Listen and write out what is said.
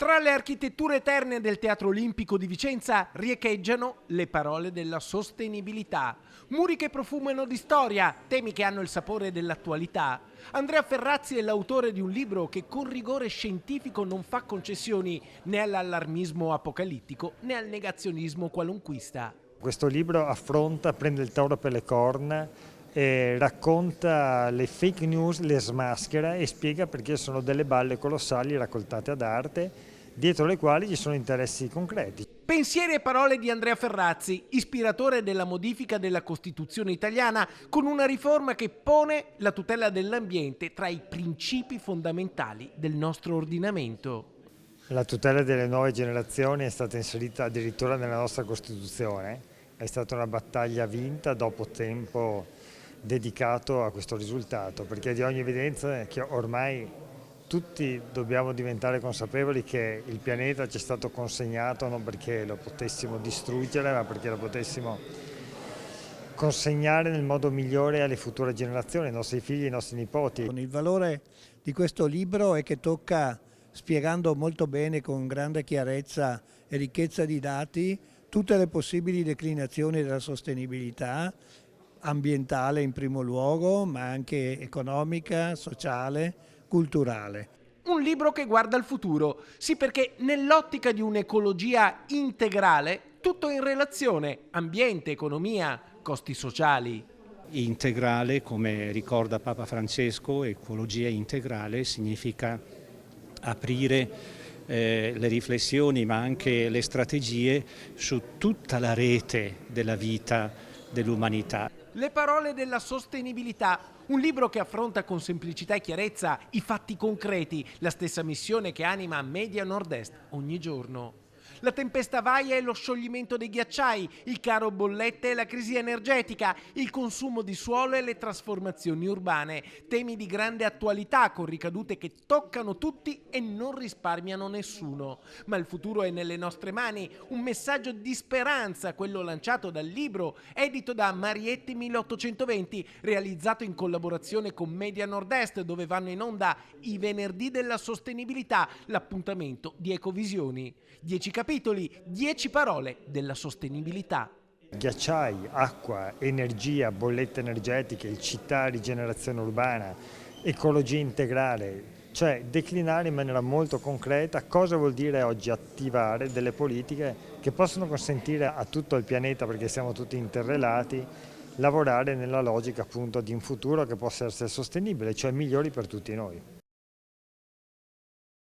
Tra le architetture eterne del Teatro Olimpico di Vicenza riecheggiano le parole della sostenibilità. Muri che profumano di storia, temi che hanno il sapore dell'attualità. Andrea Ferrazzi è l'autore di un libro che con rigore scientifico non fa concessioni né all'allarmismo apocalittico né al negazionismo qualunquista. Questo libro prende il toro per le corna, racconta le fake news, le smaschera e spiega perché sono delle balle colossali raccontate ad arte, dietro le quali ci sono interessi concreti. Pensieri e parole di Andrea Ferrazzi, ispiratore della modifica della Costituzione italiana, con una riforma che pone la tutela dell'ambiente tra i principi fondamentali del nostro ordinamento. La tutela delle nuove generazioni è stata inserita addirittura nella nostra Costituzione, è stata una battaglia vinta dopo tempo dedicato a questo risultato, perché è di ogni evidenza che ormai tutti dobbiamo diventare consapevoli che il pianeta ci è stato consegnato non perché lo potessimo distruggere, ma perché lo potessimo consegnare nel modo migliore alle future generazioni, ai nostri figli e ai nostri nipoti. Il valore di questo libro è che tocca, spiegando molto bene con grande chiarezza e ricchezza di dati, tutte le possibili declinazioni della sostenibilità, ambientale in primo luogo, ma anche economica, sociale, culturale. Un libro che guarda al futuro, sì, perché nell'ottica di un'ecologia integrale tutto è in relazione, ambiente, economia, costi sociali. Integrale, come ricorda Papa Francesco, ecologia integrale significa aprire le riflessioni ma anche le strategie su tutta la rete della vita dell'umanità. Le parole della sostenibilità, un libro che affronta con semplicità e chiarezza i fatti concreti, la stessa missione che anima Media Nord-Est ogni giorno. La tempesta Vaia e lo scioglimento dei ghiacciai, il caro bollette e la crisi energetica, il consumo di suolo e le trasformazioni urbane, temi di grande attualità con ricadute che toccano tutti e non risparmiano nessuno. Ma il futuro è nelle nostre mani, un messaggio di speranza, quello lanciato dal libro, edito da Marietti 1820, realizzato in collaborazione con Media Nord-Est, dove vanno in onda i venerdì della sostenibilità, l'appuntamento di Ecovisioni. 10 capitoli, 10 parole della sostenibilità. Ghiacciai, acqua, energia, bollette energetiche, città, rigenerazione urbana, ecologia integrale, cioè declinare in maniera molto concreta cosa vuol dire oggi attivare delle politiche che possono consentire a tutto il pianeta, perché siamo tutti interrelati, lavorare nella logica appunto di un futuro che possa essere sostenibile, cioè migliori per tutti noi.